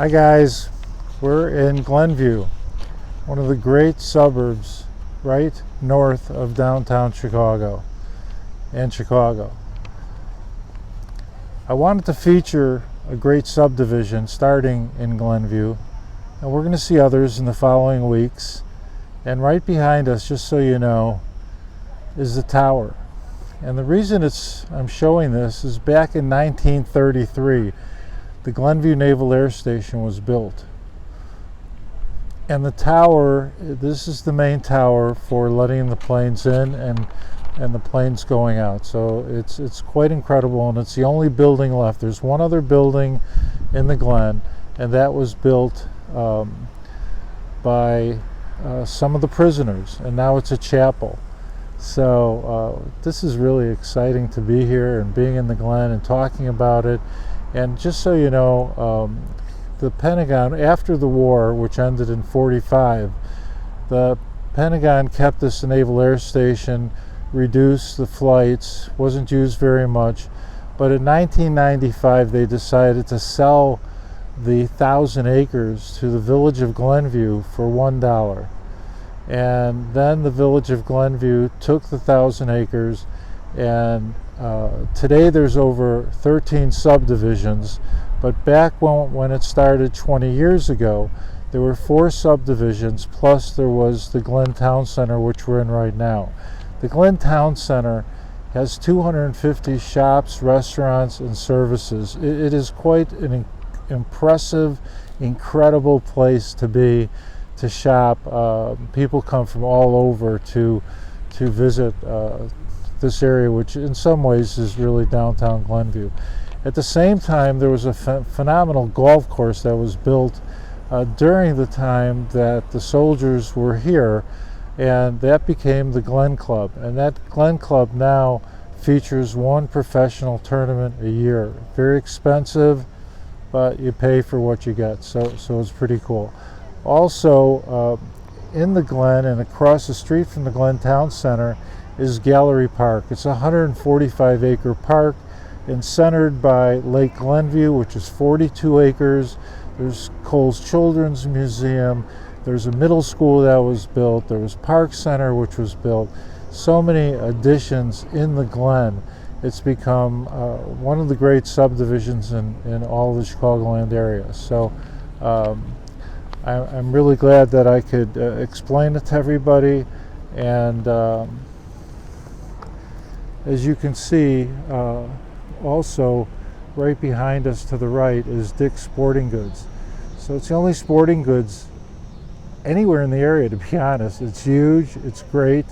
Hi guys, we're in Glenview, one of the great suburbs right north of downtown Chicago and Chicago. I wanted to feature a great subdivision starting in Glenview, and we're going to see others in the following weeks. And right behind us, just so you know, is the tower. And the reason I'm showing this is back in 1933, the Glenview Naval Air Station was built. And the tower, this is the main tower for letting the planes in and the planes going out. So it's quite incredible, and it's the only building left. There's one other building in the Glen, and that was built by some of the prisoners, and now it's a chapel. So this is really exciting to be here and being in the Glen and talking about it. And just so you know, the Pentagon, after the war, which ended in '45, the Pentagon kept this Naval Air Station, reduced the flights, wasn't used very much. But in 1995, they decided to sell the 1,000 acres to the village of Glenview for $1. And then the village of Glenview took the 1,000 acres, and today there's over 13 subdivisions, but back when it started 20 years ago, there were 4 subdivisions, plus there was the Glen Town Center, which we're in right now. The Glen Town Center has 250 shops, restaurants, and services. It is quite an impressive, incredible place to be, to shop. People come from all over to visit this area, which in some ways is really downtown Glenview. At the same time, there was a phenomenal golf course that was built during the time that the soldiers were here, and that became the Glen Club. And that Glen Club now features one professional tournament a year. Very expensive, but you pay for what you get, so it's pretty cool. Also, in the Glen and across the street from the Glen Town Center is Gallery Park. It's a 145-acre park and centered by Lake Glenview, which is 42 acres. There's Cole's Children's Museum. There's a middle school that was built. There was Park Center, which was built. So many additions in the Glen. It's become one of the great subdivisions in all the Chicagoland area. So I'm really glad that I could explain it to everybody. And as you can see, also right behind us to the right is Dick's Sporting Goods. So it's the only sporting goods anywhere in the area, to be honest. It's huge, it's great,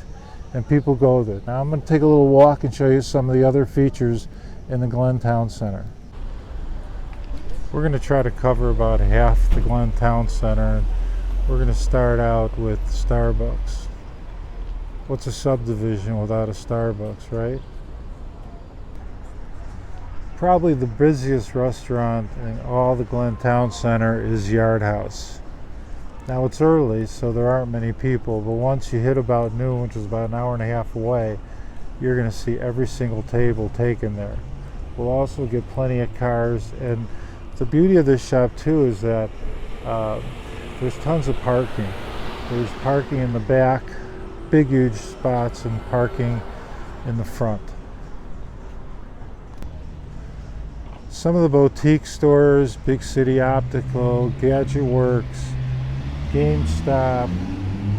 and people go there. Now I'm going to take a little walk and show you some of the other features in the Glen Town Center. We're going to try to cover about half the Glen Town Center. We're going to start out with Starbucks. What's a subdivision without a Starbucks, right? Probably the busiest restaurant in all the Glen Town Center is Yard House. Now it's early, so there aren't many people, but once you hit about noon, which is about an hour and a half away, you're going to see every single table taken there. We'll also get plenty of cars, and the beauty of this shop too is that there's tons of parking. There's parking in the back, big huge spots, and parking in the front. Some of the boutique stores, Big City Optical, Gadget Works, GameStop,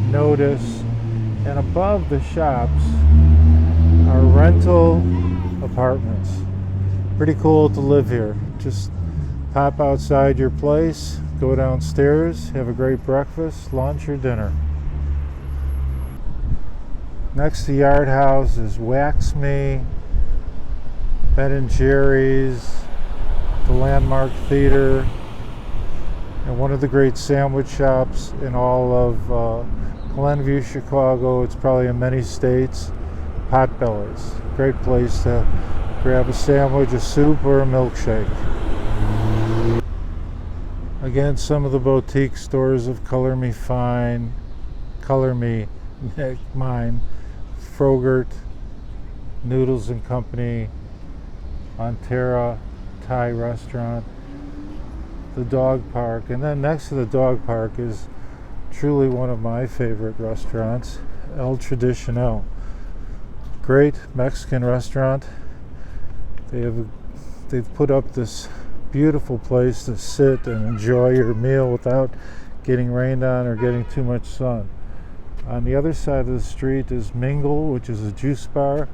Notice, and above the shops are rental apartments. Pretty cool to live here. Just pop outside your place, go downstairs, have a great breakfast, lunch, or dinner. Next to Yard House is Wax Me, Ben & Jerry's, the Landmark Theater, and one of the great sandwich shops in all of Glenview, Chicago. It's probably in many states, Potbelly's. Great place to grab a sandwich, a soup, or a milkshake. Again, some of the boutique stores of Color Me Fine, Color Me Mine, Frogurt, Noodles and Company, Onterra Thai Restaurant, the dog park. And then next to the dog park is truly one of my favorite restaurants, El Tradicional. Great Mexican restaurant. They've put up this beautiful place to sit and enjoy your meal without getting rained on or getting too much sun. On the other side of the street is Mingle, which is a juice bar.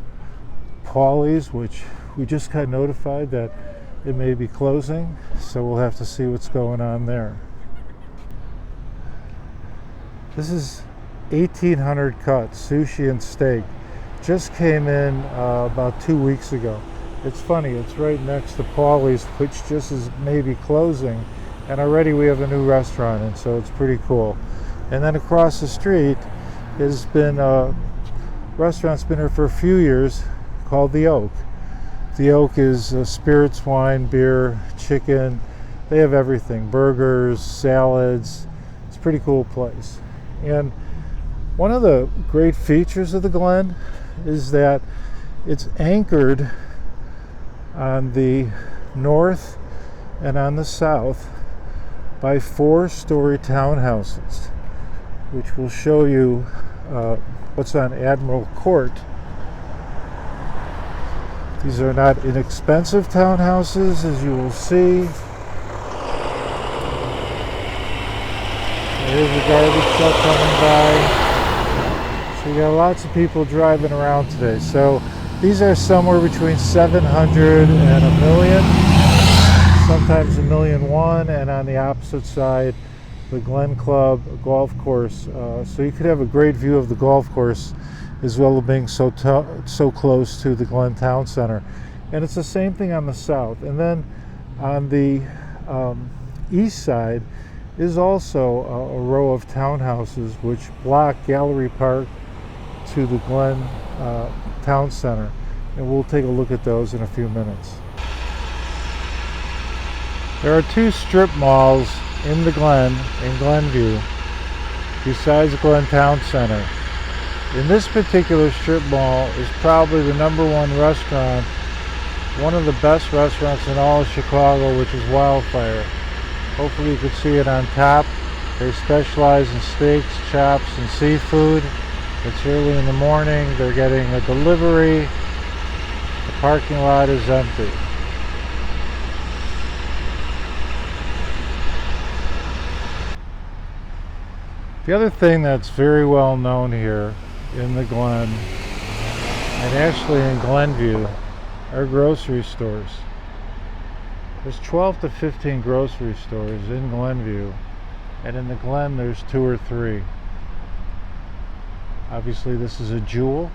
Paulie's, which we just got notified that it may be closing, so we'll have to see what's going on there. This is 1800 Cut Sushi and Steak. Just came in about 2 weeks ago. It's funny, it's right next to Paulie's, which just is maybe closing, and already we have a new restaurant, and so it's pretty cool. And then across the street has been a restaurant's been here for a few years called The Oak. The Oak is spirits, wine, beer, chicken. They have everything, burgers, salads. It's a pretty cool place. And one of the great features of the Glen is that it's anchored on the north and on the south by 4-story townhouses, which will show you what's on Admiral Court. These are not inexpensive townhouses, as you will see. Here's a garbage truck coming by. So you got lots of people driving around today. So these are somewhere between 700 and a million, sometimes $1.1 million, and on the opposite side, the Glen Club golf course. So you could have a great view of the golf course as well as being so close to the Glen Town Center. And it's the same thing on the south. And then on the east side is also a row of townhouses which block Gallery Park to the Glen Town Center. And we'll take a look at those in a few minutes. There are 2 strip malls in the Glen, in Glenview, besides Glen Town Center. In this particular strip mall is probably the #1 restaurant, one of the best restaurants in all of Chicago, which is Wildfire. Hopefully you can see it on top. They specialize in steaks, chops, and seafood. It's early in the morning. They're getting a delivery. The parking lot is empty. The other thing that's very well known here in the Glen, and actually in Glenview, are grocery stores. There's 12 to 15 grocery stores in Glenview, and in the Glen there's 2 or 3. Obviously this is a jewel.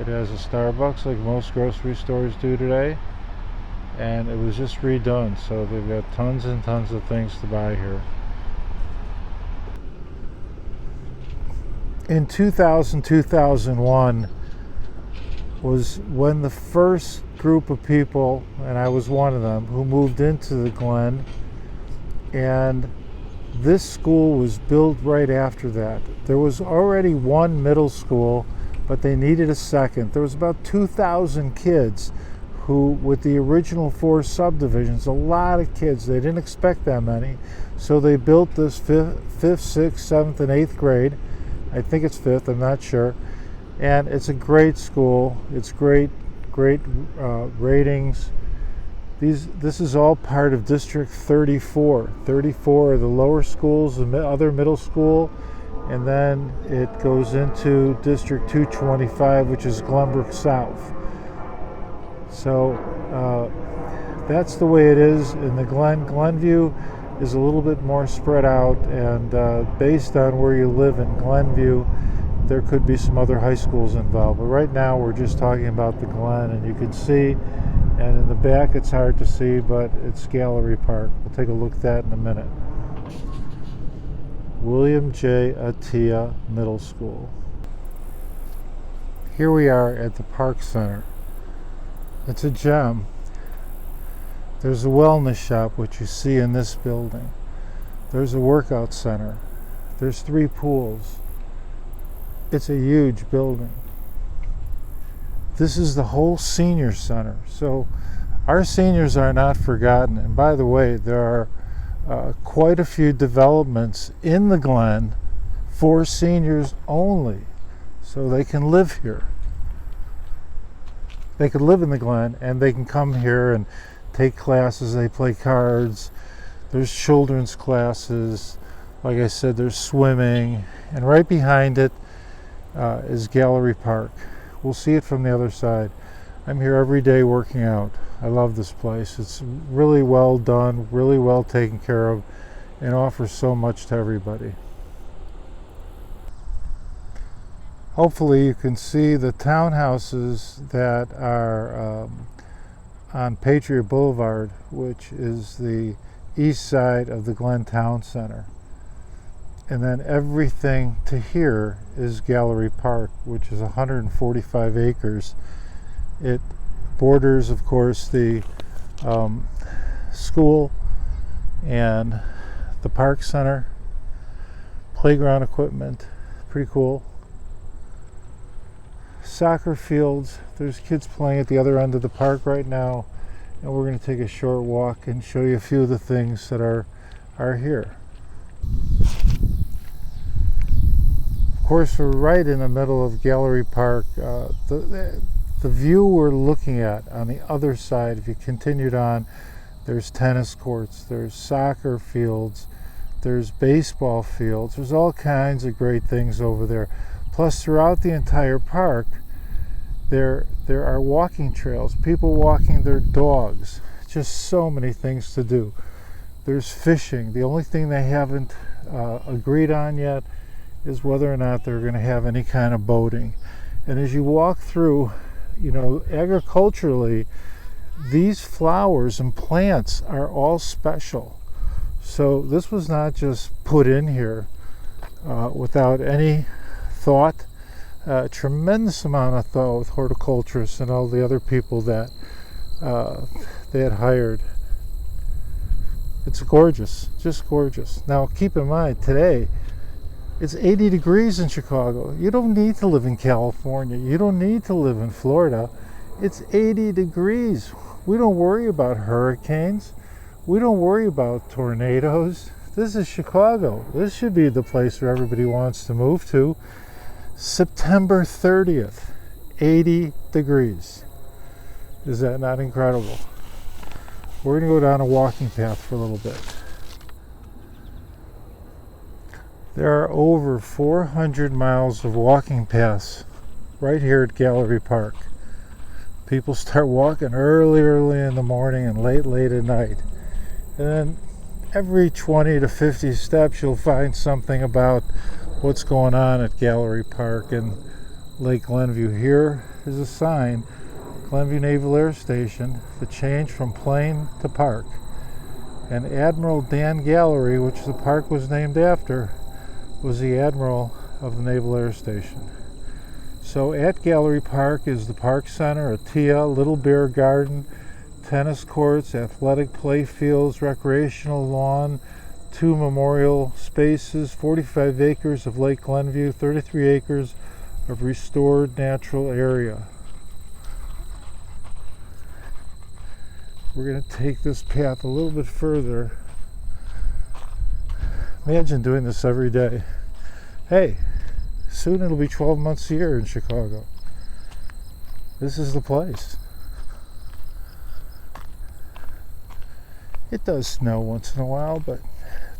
It has a Starbucks like most grocery stores do today, and it was just redone, so they've got tons and tons of things to buy here. In 2000-2001 was when the first group of people, and I was one of them, who moved into the Glen, and this school was built right after that. There was already one middle school, but they needed a second. There was about 2,000 kids who, with the original 4 subdivisions, a lot of kids, they didn't expect that many, so they built this 5th, 6th, 7th, and 8th grade. I think it's 5th, I'm not sure. And it's a great school. It's great ratings. This is all part of District 34. 34 are the lower schools, the other middle school, and then it goes into District 225, which is Glenbrook South. So that's the way it is in the Glen. Glenview is a little bit more spread out, and based on where you live in Glenview, there could be some other high schools involved. But right now we're just talking about the Glen, and you can see, and in the back it's hard to see, but it's Gallery Park. We'll take a look at that in a minute. William J. Attia Middle School. Here we are at the Park Center. It's a gem. There's a wellness shop, which you see in this building. There's a workout center. There's 3 pools. It's a huge building. This is the whole senior center. So our seniors are not forgotten. And by the way, there are quite a few developments in the Glen for seniors only, so they can live here. They could live in the Glen and they can come here and take classes. They play cards. There's children's classes. Like I said, there's swimming, and right behind it is Gallery Park. We'll see it from the other side. I'm here every day working out. I love this place. It's really well done, really well taken care of, and offers so much to everybody. Hopefully you can see the townhouses that are on Patriot Boulevard, which is the east side of the Glen Town Center. And then everything to here is Gallery Park, which is 145 acres. It borders, of course, the school and the park center, playground equipment, pretty cool. Soccer fields, there's kids playing at the other end of the park right now, and we're going to take a short walk and show you a few of the things that are here. Of course, we're right in the middle of Gallery Park. The view we're looking at on the other side, if you continued on, there's tennis courts, there's soccer fields, there's baseball fields, there's all kinds of great things over there. Plus, throughout the entire park, there are walking trails, people walking their dogs, just so many things to do. There's fishing. The only thing they haven't agreed on yet is whether or not they're going to have any kind of boating. And as you walk through, you know, agriculturally, these flowers and plants are all special. So this was not just put in here without any thought. Tremendous amount of thought with horticulturists and all the other people that they had hired. It's gorgeous, just gorgeous. Now keep in mind, today it's 80 degrees in Chicago. You don't need to live in California. You don't need to live in Florida. It's 80 degrees. We don't worry about hurricanes. We don't worry about tornadoes. This is Chicago. This should be the place where everybody wants to move to. September 30th, 80 degrees. Is that not incredible? We're going to go down a walking path for a little bit. There are over 400 miles of walking paths right here at Gallery Park. People start walking early in the morning and late at night. And then every 20 to 50 steps you'll find something about what's going on at Gallery Park and Lake Glenview. Here is a sign, Glenview Naval Air Station, the change from plane to park. And Admiral Dan Gallery, which the park was named after, was the Admiral of the Naval Air Station. So at Gallery Park is the Park Center, a TIA, Little Bear Garden, tennis courts, athletic play fields, recreational lawn, 2 memorial spaces, 45 acres of Lake Glenview, 33 acres of restored natural area. We're going to take this path a little bit further. Imagine doing this every day. Hey, soon it'll be 12 months a year in Chicago. This is the place. It does snow once in a while, but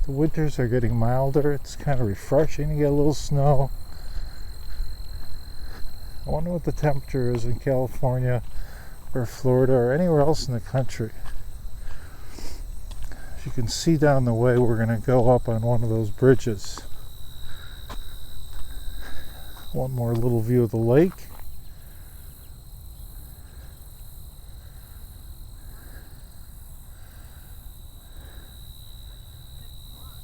the winters are getting milder. It's kind of refreshing to get a little snow. I wonder what the temperature is in California or Florida or anywhere else in the country. As you can see down the way, we're going to go up on one of those bridges. One more little view of the lake.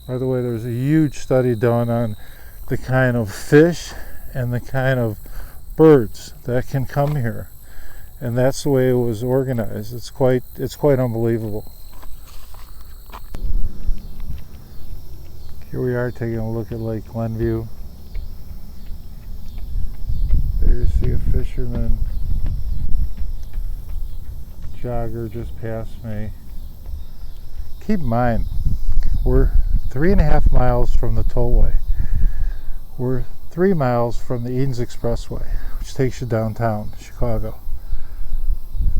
By the way, there's a huge study done on the kind of fish and the kind of birds that can come here, and that's the way it was organized. It's quite unbelievable. Here we are taking a look at Lake Glenview. There you see a fisherman jogger just past me. Keep in mind, We're 3.5 miles from the tollway. We're 3 miles from the Edens Expressway, which takes you downtown Chicago.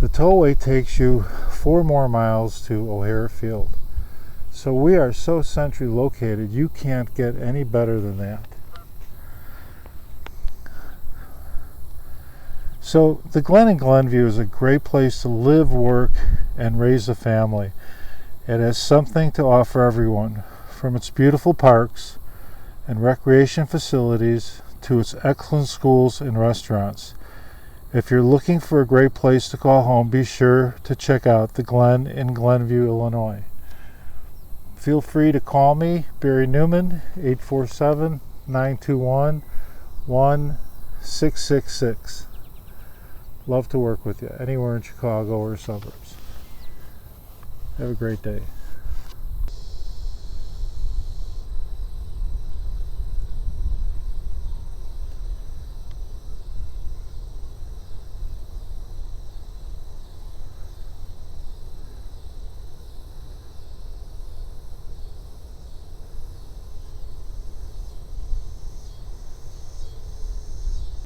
The tollway takes you 4 more miles to O'Hare Field. So we are so centrally located, you can't get any better than that. So the Glen in Glenview is a great place to live, work, and raise a family. It has something to offer everyone, from its beautiful parks and recreation facilities to its excellent schools and restaurants. If you're looking for a great place to call home, be sure to check out the Glen in Glenview, Illinois. Feel free to call me, Barry Newman, 847-921-1666. Love to work with you anywhere in Chicago or suburbs. Have a great day.